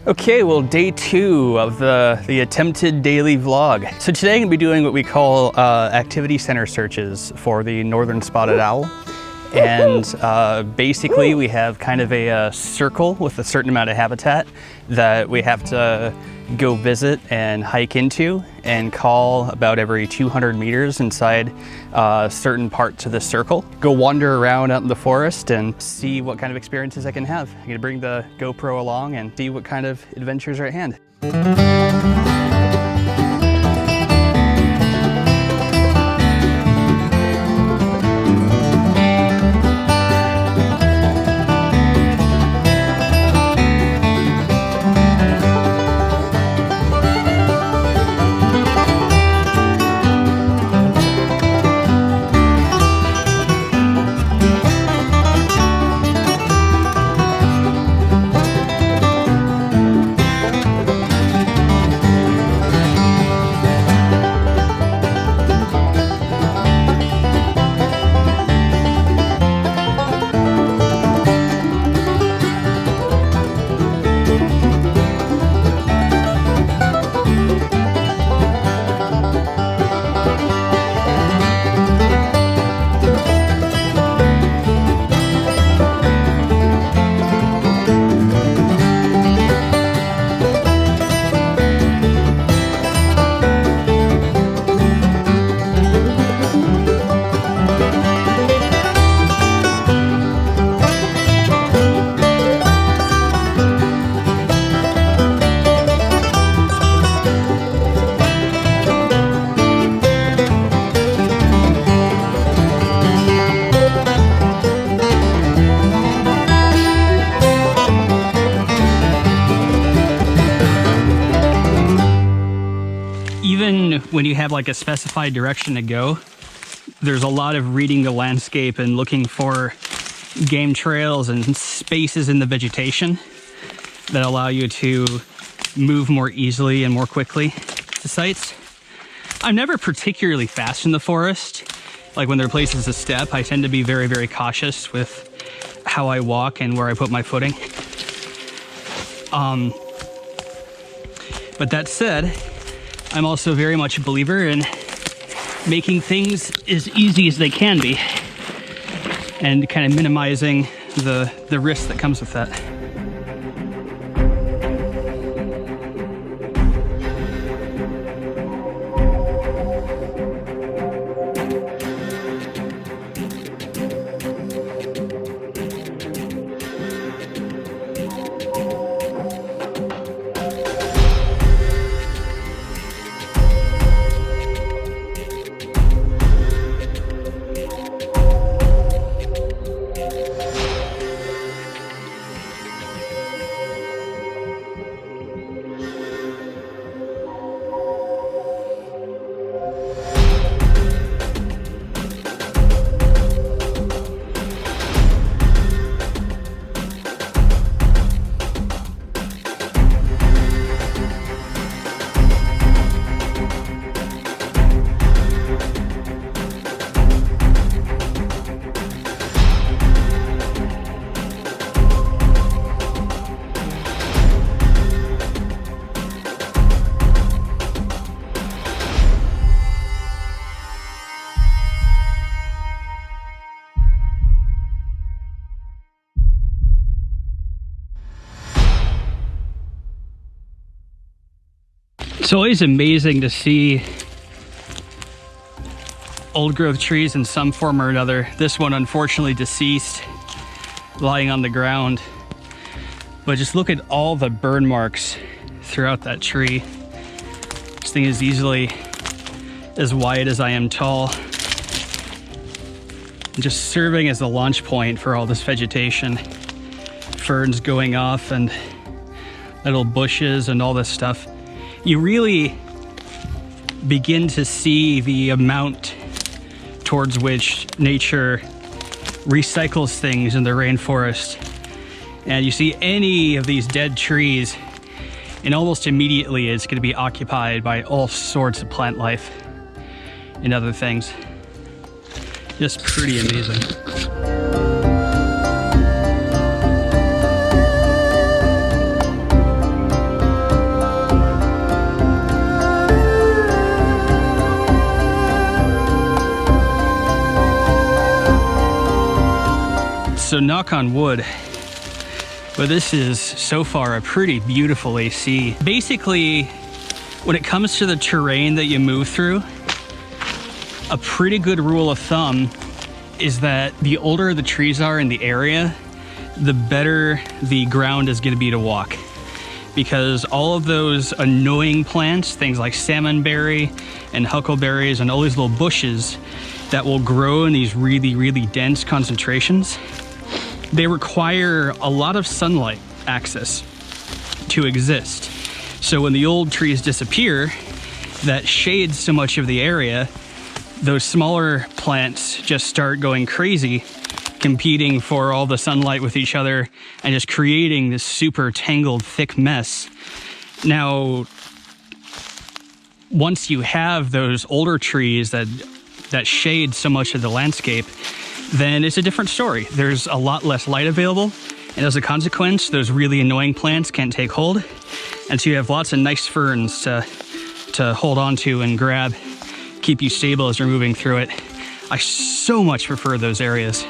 Okay, well, day 2 of the attempted daily vlog. So today I'm gonna be doing what we call activity center searches for the northern spotted owl. And basically we have kind of a circle with a certain amount of habitat that we have to go visit and hike into and call about every 200 meters inside certain parts of the circle. Go wander around out in the forest and see what kind of experiences I can have. I'm gonna bring the GoPro along and see what kind of adventures are at hand. Even when you have like a specified direction to go, there's a lot of reading the landscape and looking for game trails and spaces in the vegetation that allow you to move more easily and more quickly to sites. I'm never particularly fast in the forest. Like when there are places to step, I tend to be very, very cautious with how I walk and where I put my footing. But that said, I'm also very much a believer in making things as easy as they can be and kind of minimizing the risk that comes with that. It's always amazing to see old growth trees in some form or another. This one unfortunately deceased, lying on the ground. But just look at all the burn marks throughout that tree. This thing is easily as wide as I am tall. Just serving as the launch point for all this vegetation. Ferns going off and little bushes and all this stuff. You really begin to see the amount towards which nature recycles things in the rainforest. And you see any of these dead trees, and almost immediately it's going to be occupied by all sorts of plant life and other things. Just pretty amazing. So knock on wood, but this is so far a pretty beautiful AC. Basically, when it comes to the terrain that you move through, a pretty good rule of thumb is that the older the trees are in the area, the better the ground is going to be to walk. Because all of those annoying plants, things like salmonberry and huckleberries and all these little bushes that will grow in these really, really dense concentrations, they require a lot of sunlight access to exist. So when the old trees disappear, that shades so much of the area, those smaller plants just start going crazy, competing for all the sunlight with each other and just creating this super tangled, thick mess. Now, once you have those older trees that shade so much of the landscape, then it's a different story. There's a lot less light available, and as a consequence, those really annoying plants can't take hold, and so you have lots of nice ferns to hold on to and grab, keep you stable as you're moving through it. I so much prefer those areas.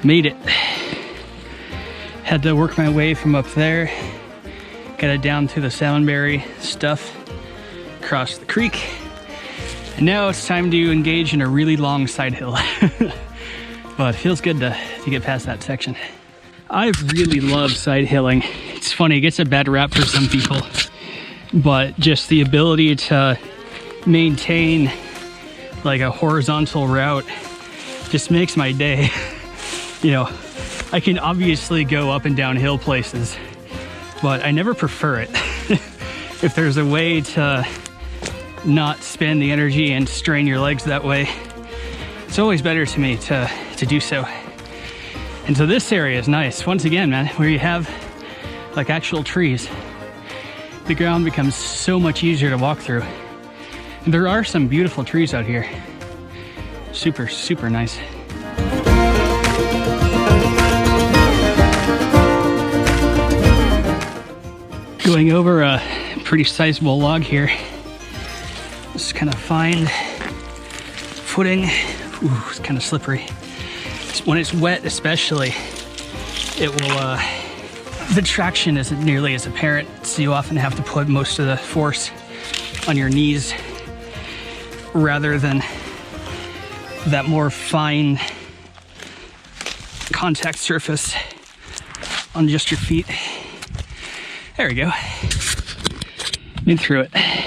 Made it. Had to work my way from up there, got it down through the salmonberry stuff, across the creek, and now it's time to engage in a really long side hill. But it feels good to get past that section. I really love side hilling. It's funny, it gets a bad rap for some people, but just the ability to maintain like a horizontal route just makes my day. You know, I can obviously go up and down hill places, but I never prefer it. If there's a way to not spend the energy and strain your legs that way, it's always better to me to do so. And so this area is nice. Once again, man, where you have like actual trees, the ground becomes so much easier to walk through. And there are some beautiful trees out here. Super, super nice. Going over a pretty sizable log here. Just kind of fine footing. Ooh, it's kind of slippery. When it's wet especially, it will, the traction isn't nearly as apparent, so you often have to put most of the force on your knees rather than that more fine contact surface on just your feet. There we go. Made through it.